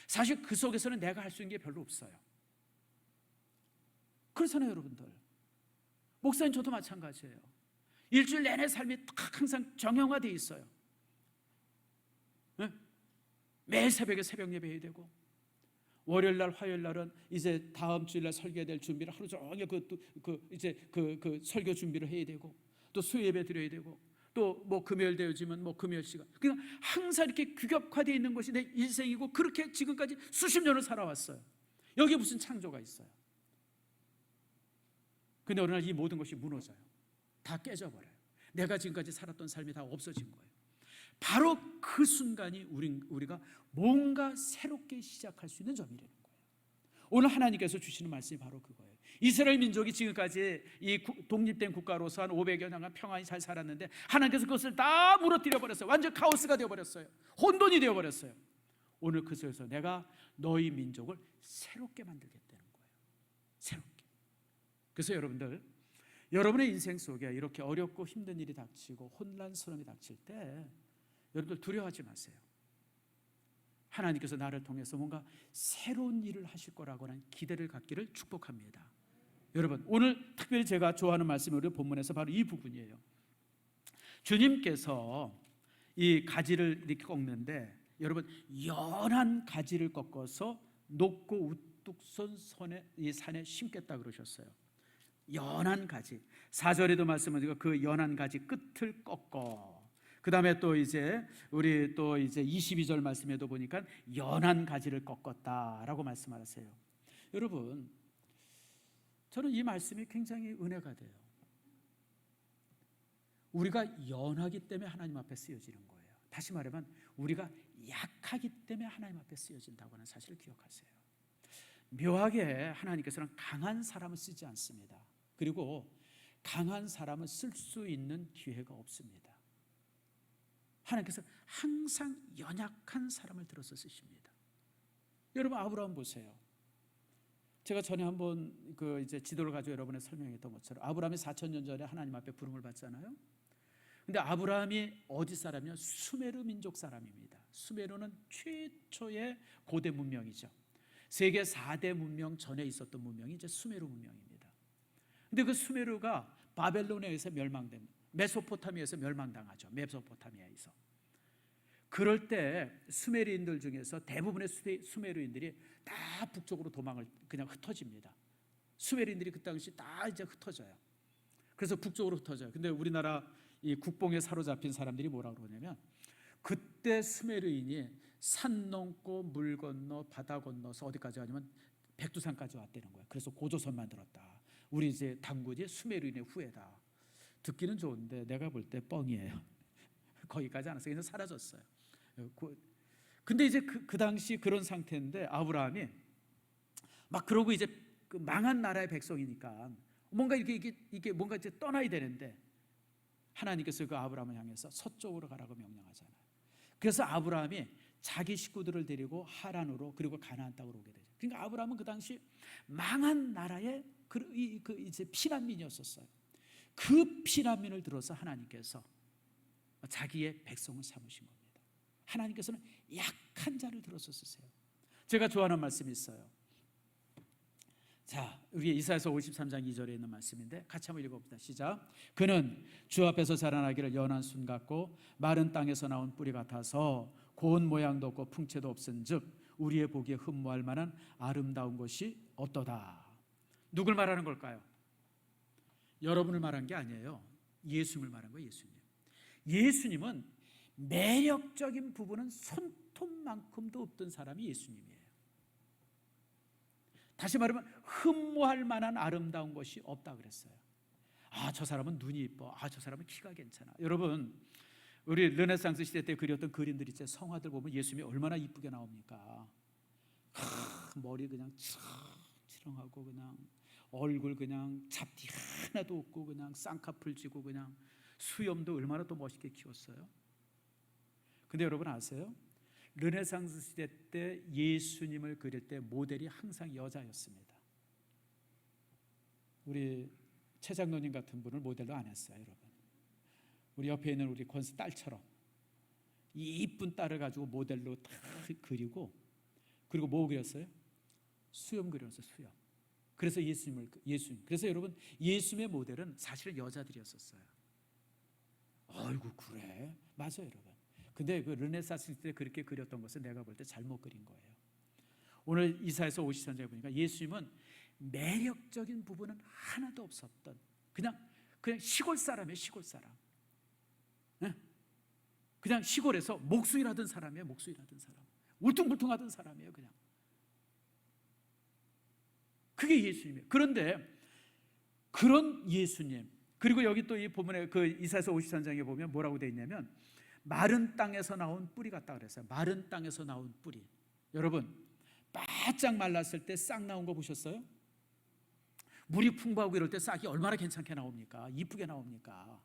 사실 그 속에서는 내가 할 수 있는 게 별로 없어요. 그렇잖아요, 여러분들. 목사님, 저도 마찬가지예요. 일주일 내내 삶이 항상 정형화되어 있어요. 네? 매일 새벽에 새벽 예배해야 되고, 월요일날, 화요일날은 이제 다음 주일날 설교해야 될 준비를 하루 종일 그 설교 준비를 해야 되고, 또 수요 예배 드려야 되고, 또 뭐 금요일 되어지면 뭐 금요일 시간. 그냥 항상 이렇게 규격화되어 있는 것이 내 인생이고 그렇게 지금까지 수십 년을 살아왔어요. 여기에 무슨 창조가 있어요? 근데 어느 날 이 모든 것이 무너져요. 다 깨져버려요. 내가 지금까지 살았던 삶이 다 없어진 거예요. 바로 그 순간이 우리가 뭔가 새롭게 시작할 수 있는 점이라는 거예요. 오늘 하나님께서 주시는 말씀이 바로 그거예요. 이스라엘 민족이 지금까지 이 독립된 국가로서 한 500여 년간 평안히 잘 살았는데 하나님께서 그것을 다 무너뜨려 버렸어요. 완전 카오스가 되어버렸어요. 혼돈이 되어버렸어요. 오늘 그 속에서 내가 너희 민족을 새롭게 만들겠다는 거예요. 새롭게. 그래서 여러분들, 여러분의 인생 속에 이렇게 어렵고 힘든 일이 닥치고 혼란스러움이 닥칠 때 여러분들 두려워하지 마세요. 하나님께서 나를 통해서 뭔가 새로운 일을 하실 거라고 하는 기대를 갖기를 축복합니다. 여러분, 오늘 특별히 제가 좋아하는 말씀이 우리 본문에서 바로 이 부분이에요. 주님께서 이 가지를 이렇게 꺾는데 여러분, 연한 가지를 꺾어서 높고 우뚝 선 이 산에 심겠다 그러셨어요. 연한 가지. 4절에도 말씀하시고 그 연한 가지 끝을 꺾어. 그 다음에 또 이제 우리 또 이제 22절 말씀에도 보니까 연한 가지를 꺾었다라고 말씀하세요. 여러분, 저는 이 말씀이 굉장히 은혜가 돼요. 우리가 연하기 때문에 하나님 앞에 쓰여지는 거예요. 다시 말하면 우리가 약하기 때문에 하나님 앞에 쓰여진다고 하는 사실을 기억하세요. 묘하게 하나님께서는 강한 사람을 쓰지 않습니다. 그리고 강한 사람을 쓸 수 있는 기회가 없습니다. 하나님께서 항상 연약한 사람을 들어서 쓰십니다. 여러분, 아브라함 보세요. 제가 전에 한번 그 이제 지도를 가지고 여러분에 설명했던 것처럼 아브라함이 4,000년 전에 하나님 앞에 부름을 받잖아요. 근데 아브라함이 어디 사람이요? 수메르 민족 사람입니다. 수메르는 최초의 고대 문명이죠. 세계 4대 문명 전에 있었던 문명이 이제 수메르 문명입니다. 근데 그 수메르가 바벨론에 의해서 멸망됩니다. 메소포타미아에서 멸망당하죠. 메소포타미아에서. 그럴 때 수메르인들 중에서 대부분의 수메르인들이 다 북쪽으로 도망을 그냥 흩어집니다. 수메르인들이 그 당시 다 이제 흩어져요. 그래서 북쪽으로 흩어져요. 근데 우리나라 이 국뽕에 사로잡힌 사람들이 뭐라 그러냐면 그때 수메르인이 산 넘고 물 건너 바다 건너서 어디까지 가냐면 백두산까지 왔다는 거예요. 그래서 고조선 만들었다. 우리 이제 단군이 수메르인의 후예다. 듣기는 좋은데 내가 볼 때 뻥이에요. 거기까지 안 왔어요. 그냥 사라졌어요. 근데 이제 그 당시 그런 상태인데 아브라함이 막 그러고 이제 그 망한 나라의 백성이니까 뭔가 이게 뭔가 이제 떠나야 되는데 하나님께서 그 아브라함을 향해서 서쪽으로 가라고 명령하잖아요. 그래서 아브라함이 자기 식구들을 데리고 하란으로 그리고 가나안 땅으로 오게 되죠. 그러니까 아브라함은 그 당시 망한 나라의 이제 피난민이었었어요. 그 피난민을 들어서 하나님께서 자기의 백성을 삼으신 겁니다. 하나님께서는 약한 자를 들어서 쓰세요. 제가 좋아하는 말씀이 있어요. 자, 우리 이사야서 53장 2절에 있는 말씀인데 같이 한번 읽어봅시다. 시작. 그는 주 앞에서 자라나기를 연한 순 같고 마른 땅에서 나온 뿌리 같아서 고운 모양도 없고 풍채도 없은즉 우리의 보기에 흠모할 만한 아름다운 것이 없도다. 누굴 말하는 걸까요? 여러분을 말한 게 아니에요. 예수님을 말한 거예요. 예수님은 매력적인 부분은 손톱만큼도 없던 사람이 예수님이에요. 다시 말하면 흠모할 만한 아름다운 것이 없다 그랬어요. 아, 저 사람은 눈이 이뻐. 아, 저 사람은 키가 괜찮아. 여러분, 우리 르네상스 시대 때 그렸던 그림들 있죠. 성화들 보면 예수님이 얼마나 이쁘게 나옵니까? 머리 그냥 치렁하고 그냥 얼굴 그냥 잡티 하나도 없고 그냥 쌍꺼풀 쥐고 그냥 수염도 얼마나 또 멋있게 키웠어요. 근데 여러분 아세요? 르네상스 시대 때 예수님을 그릴 때 모델이 항상 여자였습니다. 우리 최 장로님 같은 분을 모델로 안 했어요, 여러분. 우리 옆에 있는 우리 권스 딸처럼 이 이쁜 딸을 가지고 모델로 다 그리고 그리고 뭐 그렸어요? 수염 그렸어요, 수염. 그래서 예수님. 그래서 여러분 예수님의 모델은 사실은 여자들이었었어요. 아이고 그래? 맞아요, 여러분. 근데 그 르네상스 때 그렇게 그렸던 것은 내가 볼 때 잘못 그린 거예요. 오늘 이사야서 53장에 보니까 예수님은 매력적인 부분은 하나도 없었던 그냥 시골 사람이에요, 시골 사람. 네? 그냥 시골에서 목수일하던 사람이에요, 목수일하던 사람. 울퉁불퉁하던 사람이에요, 그냥. 그게 예수님이에요. 그런데 그런 예수님, 그리고 여기 또 이 본문에 그 이사야서 53장에 보면 뭐라고 돼 있냐면 마른 땅에서 나온 뿌리 같다 그랬어요. 마른 땅에서 나온 뿌리. 여러분 바짝 말랐을 때 싹 나온 거 보셨어요? 물이 풍부하고 이럴 때 싹이 얼마나 괜찮게 나옵니까? 이쁘게 나옵니까?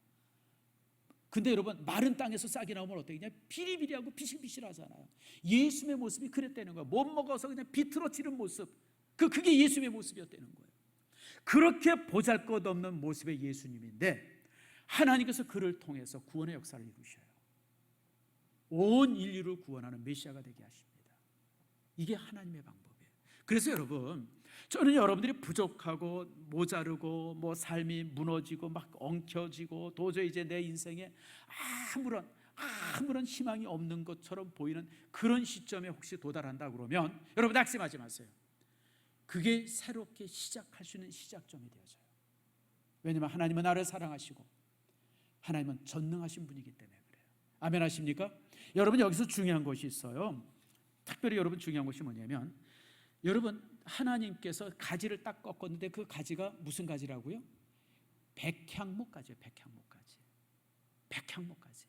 근데 여러분 마른 땅에서 싹이 나오면 어떻게 그냥 비리비리하고 비실비실하잖아요. 예수님의 모습이 그랬다는 거예요. 못 먹어서 그냥 비틀어지는 모습. 그게 예수님의 모습이었다는 거예요. 그렇게 보잘것없는 모습의 예수님인데 하나님께서 그를 통해서 구원의 역사를 이루셔요. 온 인류를 구원하는 메시아가 되게 하십니다. 이게 하나님의 방법이에요. 그래서 여러분 저는 여러분들이 부족하고 모자르고 삶이 무너지고 막 엉켜지고 도저히 이제 내 인생에 아무런 아무런 희망이 없는 것처럼 보이는 그런 시점에 혹시 도달한다 그러면 여러분 낙심하지 마세요. 그게 새롭게 시작할 수 있는 시작점이 되어져요. 왜냐하면 하나님은 나를 사랑하시고 하나님은 전능하신 분이기 때문에 그래요. 아멘 하십니까? 여러분 여기서 중요한 것이 있어요. 특별히 여러분 중요한 것이 뭐냐면 여러분 하나님께서 가지를 딱 꺾었는데 그 가지가 무슨 가지라고요? 백향목가지예요. 백향목가지.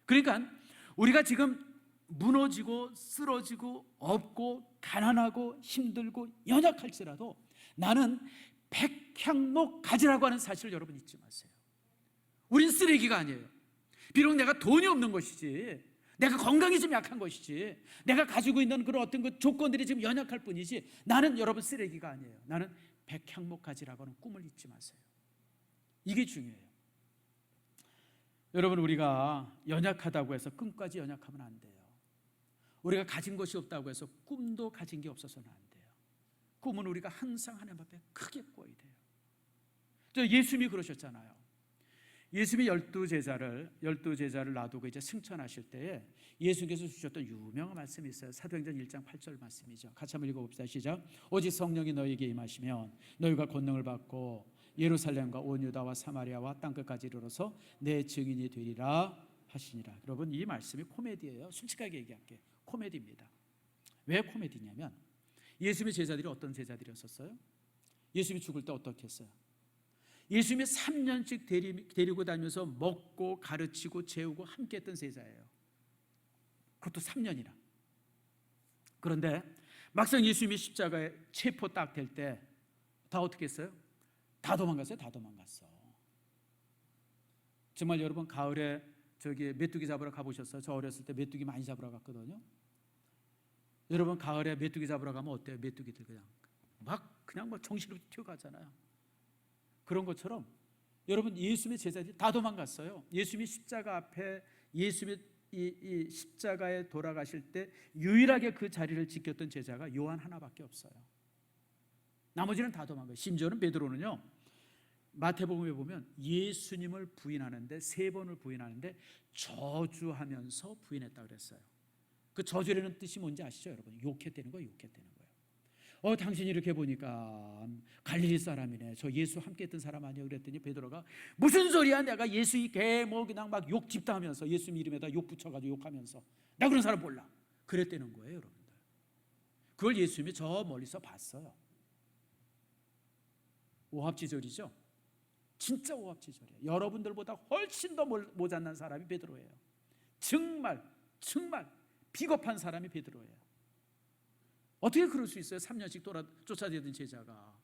그러니까 우리가 지금 무너지고 쓰러지고 없고 가난하고 힘들고 연약할지라도 나는 백향목 가지라고 하는 사실을 여러분 잊지 마세요. 우린 쓰레기가 아니에요. 비록 내가 돈이 없는 것이지, 내가 건강이 좀 약한 것이지, 내가 가지고 있는 그런 어떤 그 조건들이 지금 연약할 뿐이지, 나는 여러분 쓰레기가 아니에요. 나는 백향목 가지라고 하는 꿈을 잊지 마세요. 이게 중요해요. 여러분 우리가 연약하다고 해서 꿈까지 연약하면 안 돼요. 우리가 가진 것이 없다고 해서 꿈도 가진 게 없어서는 안 돼요. 꿈은 우리가 항상 하나님 앞에 크게 꿔야 돼요. 예수님이 그러셨잖아요. 예수님이 12제자를 놔두고 이제 승천하실 때에 예수님께서 주셨던 유명한 말씀이 있어요. 사도행전 1장 8절 말씀이죠. 같이 한번 읽어봅시다. 시작. 오직 성령이 너에게 임하시면 너희가 권능을 받고 예루살렘과 온 유다와 사마리아와 땅끝까지 이르러서 내 증인이 되리라 하시니라. 여러분 이 말씀이 코미디예요. 솔직하게 얘기할게요. 코미디입니다. 왜 코미디냐면 예수님의 제자들이 어떤 제자들이었었어요? 예수님이 죽을 때 어떻게 했어요? 예수님이 3년씩 데리고 다니면서 먹고 가르치고 재우고 함께 했던 제자예요. 그것도 3년이나. 그런데 막상 예수님이 십자가에 체포 딱 될 때 다 어떻게 했어요? 다 도망갔어요. 다 도망갔어. 정말 여러분 가을에 저기 메뚜기 잡으러 가보셨어요? 저 어렸을 때 메뚜기 많이 잡으러 갔거든요. 여러분 가을에 메뚜기 잡으러 가면 어때요? 메뚜기들 그냥 막 정신없이 튀어가잖아요. 그런 것처럼 여러분 예수님의 제자들이 다 도망갔어요. 예수님이 십자가 앞에 예수님이 이 십자가에 돌아가실 때 유일하게 그 자리를 지켰던 제자가 요한 하나밖에 없어요. 나머지는 다 도망가요. 심지어는 베드로는요. 마태복음에 보면 예수님을 부인하는데 3번을 부인하는데 저주하면서 부인했다고 그랬어요. 그 저주라는 뜻이 뭔지 아시죠, 여러분? 욕했다는 거예요. 욕했다는 거예요. 당신이 이렇게 보니까 갈릴리 사람이네. 저 예수 함께 했던 사람 아니야? 그랬더니 베드로가 무슨 소리야? 내가 예수 이 개뭐 그냥 막 욕 집다하면서 예수님 이름에다 욕 붙여가지고 욕하면서 나 그런 사람 몰라. 그랬다는 거예요, 여러분들. 그걸 예수님이 저 멀리서 봤어요. 오합지졸이죠. 진짜 오합지졸이에요. 여러분들보다 훨씬 더 모자란 사람이 베드로예요. 정말 비겁한 사람이 베드로예요. 어떻게 그럴 수 있어요? 3년씩 쫓아다니던 제자가.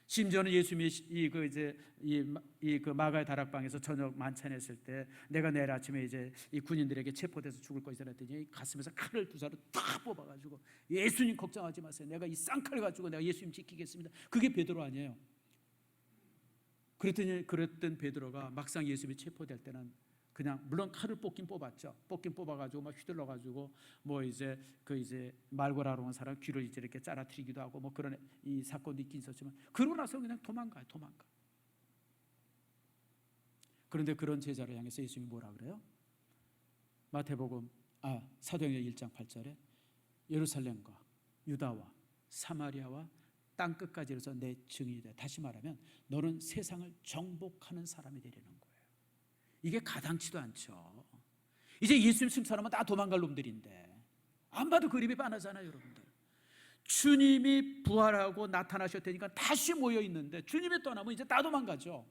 심지어는 예수님이 그 마가의 다락방에서 저녁 만찬했을 때 내가 내일 아침에 이제 이 군인들에게 체포돼서 죽을 것이다 했더니 가슴에서 칼을 2살을 탁 뽑아가지고 예수님 걱정하지 마세요. 내가 이 쌍칼 가지고 내가 예수님 지키겠습니다. 그게 베드로 아니에요. 그랬던 베드로가 막상 예수님이 체포될 때는 그냥 물론 칼을 뽑긴 뽑았죠. 뽑아가지고 막 휘둘러가지고 뭐 이제 말고라로 온 사람 귀를 이제 이렇게 짜라트리기도 하고 뭐 그런 이 사건도 있긴 있었지만 그러고 나서 그냥 도망가. 그런데 그런 제자를 향해서 예수님이 뭐라 그래요? 사도행전 1장 8절에 예루살렘과 유다와 사마리아와 땅 끝까지 이르러서 내 증인이 돼. 다시 말하면 너는 세상을 정복하는 사람이 되려는 거예요. 이게 가당치도 않죠. 이제 예수님 승천하면 다 도망갈 놈들인데 안 봐도 그림이 빤하잖아요, 여러분들. 주님이 부활하고 나타나셨다니까 다시 모여 있는데 주님이 떠나면 이제 다 도망가죠.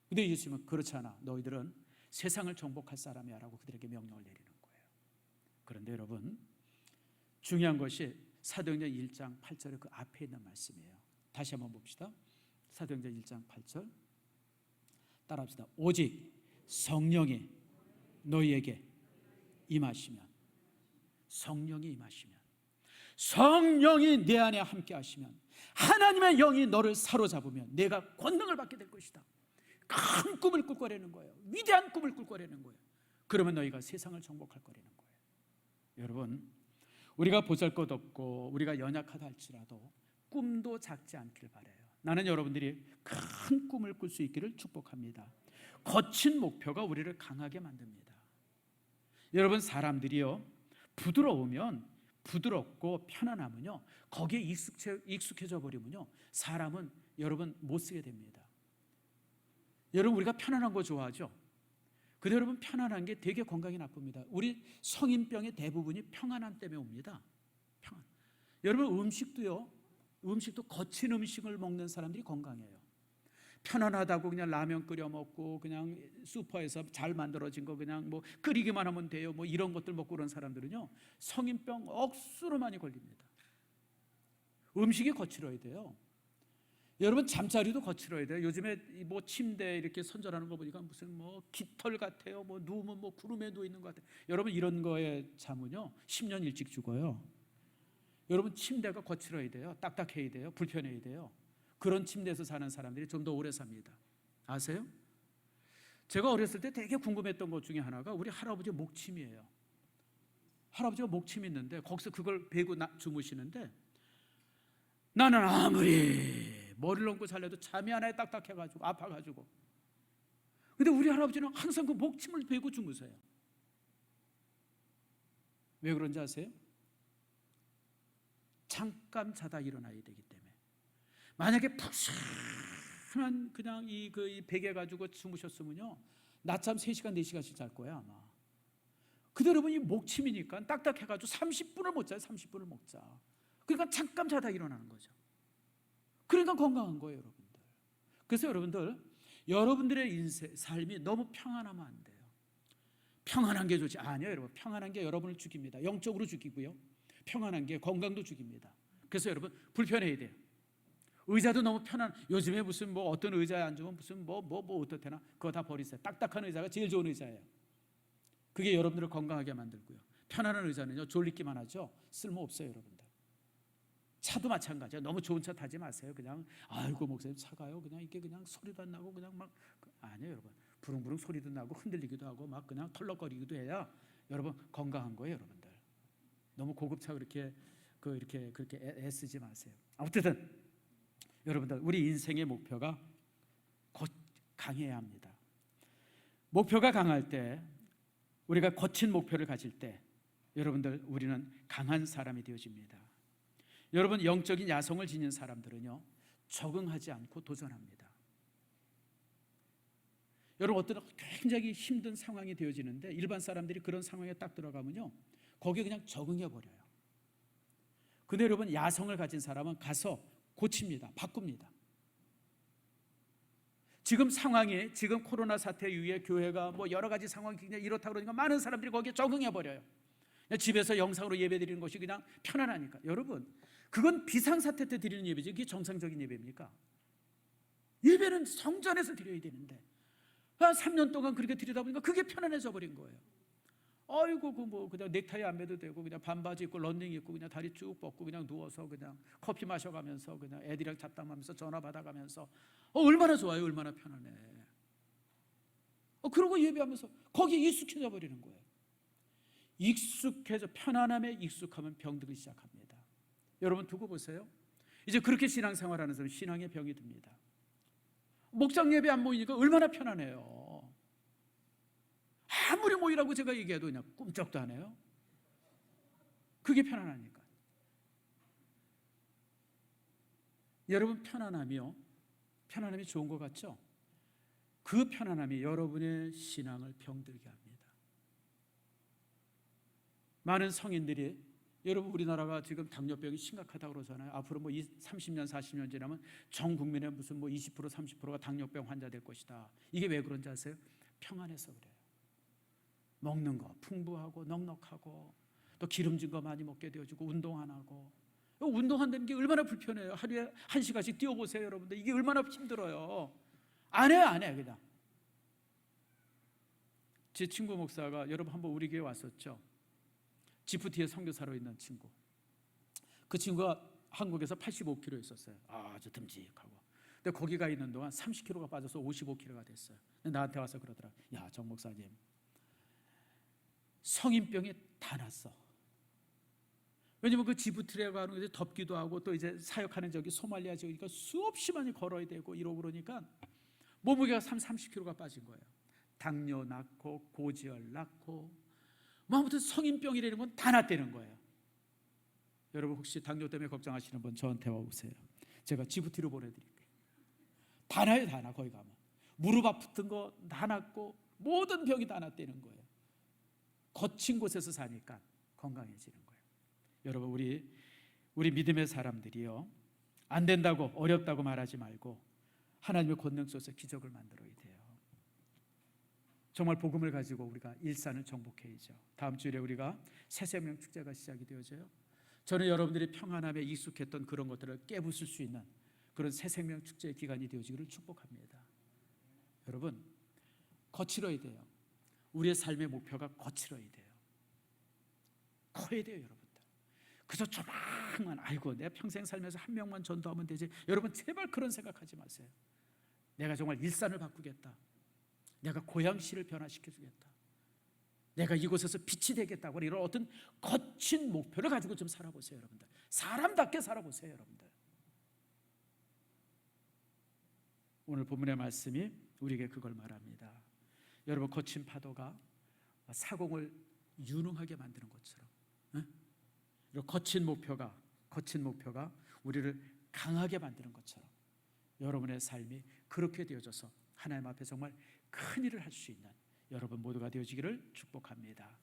근데 예수님은 그렇지 않아. 너희들은 세상을 정복할 사람이야 라고 그들에게 명령을 내리는 거예요. 그런데 여러분 중요한 것이 사도행전 1장 8절의 그 앞에 있는 말씀이에요. 다시 한번 봅시다. 사도행전 1장 8절 따라합시다. 오직 성령이 너희에게 임하시면, 성령이 내 안에 함께 하시면 하나님의 영이 너를 사로잡으면 내가 권능을 받게 될 것이다. 큰 꿈을 꿀거리는 거예요. 위대한 꿈을 꿀거리는 거예요. 그러면 너희가 세상을 정복할 거라는 거예요. 여러분 우리가 보잘것없고 우리가 연약하다 할지라도 꿈도 작지 않길 바라요. 나는 여러분들이 큰 꿈을 꿀 수 있기를 축복합니다. 거친 목표가 우리를 강하게 만듭니다. 여러분, 사람들이요, 부드럽고 편안하면요, 거기에 익숙해져 버리면요, 사람은 여러분 못 쓰게 됩니다. 여러분, 우리가 편안한 거 좋아하죠? 근데 여러분, 편안한 게 되게 건강에 나쁩니다. 우리 성인병의 대부분이 평안함 때문에 옵니다. 여러분, 음식도 거친 음식을 먹는 사람들이 건강해요. 편안하다고 그냥 라면 끓여 먹고 그냥 슈퍼에서 잘 만들어진 거 그냥 뭐 끓이기만 하면 돼요, 뭐 이런 것들 먹고 그런 사람들은요, 성인병 억수로 많이 걸립니다. 음식이 거칠어야 돼요. 여러분, 잠자리도 거칠어야 돼요. 요즘에 뭐 침대 이렇게 선전하는 거 보니까 무슨 뭐 깃털 같아요. 뭐 누우면 뭐 구름에 누워 있는 것 같아요. 여러분, 이런 거에 잠은요 10년 일찍 죽어요. 여러분, 침대가 거칠어야 돼요. 딱딱해야 돼요. 불편해야 돼요. 그런 침대에서 사는 사람들이 좀 더 오래 삽니다. 아세요? 제가 어렸을 때 되게 궁금했던 것 중에 하나가 우리 할아버지 목침이에요. 할아버지가 목침이 있는데 거기서 그걸 베고 주무시는데, 나는 아무리 머리를 얹고 살려도 잠이 안 와요. 딱딱해가지고 아파가지고. 근데 우리 할아버지는 항상 그 목침을 베고 주무세요. 왜 그런지 아세요? 잠깐 자다 일어나야 되기 때문에. 만약에 푹신한 그냥 이 베개 가지고 주무셨으면요, 낮잠 3시간 4시간씩 잘 거예요 아마. 근데 여러분, 이 목침이니까 딱딱해가지고 30분을 못 자요. 30분을 못 자. 그러니까 잠깐 자다 일어나는 거죠. 그러니까 건강한 거예요, 여러분들. 그래서 여러분들의 인생, 삶이 너무 평안하면 안 돼요. 평안한 게 좋지. 아니요, 여러분. 평안한 게 여러분을 죽입니다. 영적으로 죽이고요, 평안한 게 건강도 죽입니다. 그래서 여러분, 불편해야 돼요. 의자도 너무 편한, 요즘에 무슨 뭐 어떤 의자에 앉으면 무슨 뭐 어떻대나, 그거 다 버리세요. 딱딱한 의자가 제일 좋은 의자예요. 그게 여러분들을 건강하게 만들고요. 편안한 의자는요, 졸리기만 하죠. 쓸모없어요, 여러분들. 차도 마찬가지예요. 너무 좋은 차 타지 마세요. 그냥 아이고 목사님 차가요, 그냥 이게 그냥 소리도 안 나고 그냥 막, 아니에요 여러분. 부릉부릉 소리도 나고 흔들리기도 하고 막 그냥 털럭거리기도 해야 여러분 건강한 거예요, 여러분들. 너무 고급차 그렇게 애쓰지 마세요. 아무튼 여러분들, 우리 인생의 목표가 곧 강해야 합니다. 목표가 강할 때, 우리가 거친 목표를 가질 때, 여러분들, 우리는 강한 사람이 되어집니다. 여러분, 영적인 야성을 지닌 사람들은요, 적응하지 않고 도전합니다. 여러분, 어떤 굉장히 힘든 상황이 되어지는데 일반 사람들이 그런 상황에 딱 들어가면요, 거기에 그냥 적응해 버려요. 근데 여러분, 야성을 가진 사람은 가서 고칩니다. 바꿉니다. 지금 상황이, 지금 코로나 사태 이후에 교회가 뭐 여러 가지 상황이 굉장히 이렇다 그러니까 많은 사람들이 거기에 적응해 버려요. 집에서 영상으로 예배 드리는 것이 그냥 편안하니까. 여러분, 그건 비상사태 때 드리는 예배지, 이게 정상적인 예배입니까? 예배는 성전에서 드려야 되는데 3년 동안 그렇게 드리다 보니까 그게 편안해져 버린 거예요. 아이고, 뭐 그냥 넥타이 안 매도 되고 그냥 반바지 입고 런닝 입고 그냥 다리 쭉 뻗고 그냥 누워서 그냥 커피 마셔가면서 그냥 애들이랑 잡담하면서 전화 받아가면서 얼마나 좋아요, 얼마나 편안해. 그러고 예배하면서 거기에 익숙해져 버리는 거예요. 편안함에 익숙하면 병들기 시작합니다. 여러분, 두고 보세요. 이제 그렇게 신앙생활하는 사람은 신앙의 병이 듭니다. 목장 예배 안 모이니까 얼마나 편안해요. 아무리 모이라고 제가 얘기해도 그냥 꿈쩍도 안 해요. 그게 편안하니까. 여러분, 편안함이 좋은 것 같죠? 그 편안함이 여러분의 신앙을 병들게 합니다. 많은 성인들이, 여러분, 우리나라가 지금 당뇨병이 심각하다고 그러잖아요. 앞으로 뭐 30년 40년 지나면 전 국민의 무슨 뭐 20% 30%가 당뇨병 환자 될 것이다. 이게 왜 그런지 아세요? 평안해서 그래요. 먹는 거 풍부하고 넉넉하고 또 기름진 거 많이 먹게 되어지고 운동 안 하고. 운동한다는 게 얼마나 불편해요. 하루에 1시간씩 뛰어보세요, 여러분들. 이게 얼마나 힘들어요. 안 해요 그냥. 제 친구 목사가, 여러분 한번 우리 교회 왔었죠. 지프티에 선교사로 있는 친구. 그 친구가 한국에서 85kg 있었어요. 아주 듬직하고. 근데 거기 가 있는 동안 30kg가 빠져서 55kg가 됐어요. 근데 나한테 와서 그러더라. 야, 정 목사님, 성인병이 다 났어. 왜냐면 그 지부티라고 하는 게 덥기도 하고 또 이제 사역하는 저기 소말리아 지역이니까 수없이 많이 걸어야 되고 이러고 그러니까 몸무게가 30kg가 빠진 거예요. 당뇨 낳고 고지혈 낳고 뭐 아무튼 성인병이라는 건 다 낫다는 거예요. 여러분 혹시 당뇨 때문에 걱정하시는 분 저한테 와보세요. 제가 지부티로 보내드릴게요. 다 나요, 다 나. 거기 가면 무릎 아프던 거 다 낫고 모든 병이 다 낫다는 거예요. 거친 곳에서 사니까 건강해지는 거예요. 여러분 우리 믿음의 사람들이요, 안 된다고 어렵다고 말하지 말고 하나님의 권능 속에서 기적을 만들어야 돼요. 정말 복음을 가지고 우리가 일산을 정복해야죠. 다음 주일에 우리가 새생명 축제가 시작이 되어져요. 저는 여러분들이 평안함에 익숙했던 그런 것들을 깨부술 수 있는 그런 새생명 축제의 기간이 되어지기를 축복합니다. 여러분 거칠어야 돼요. 우리의 삶의 목표가 거칠어야 돼요. 커야 돼요, 여러분들. 그저 조만한 아이고 내가 평생 살면서 한 명만 전도하면 되지. 여러분 제발 그런 생각하지 마세요. 내가 정말 일산을 바꾸겠다. 내가 고양시를 변화시켜 주겠다. 내가 이곳에서 빛이 되겠다고 이런 어떤 거친 목표를 가지고 좀 살아보세요, 여러분들. 사람답게 살아보세요, 여러분들. 오늘 본문의 말씀이 우리에게 그걸 말합니다. 여러분 거친 파도가 사공을 유능하게 만드는 것처럼, 이런 거친 목표가 우리를 강하게 만드는 것처럼 여러분의 삶이 그렇게 되어져서 하나님 앞에 정말 큰 일을 할 수 있는 여러분 모두가 되어지기를 축복합니다.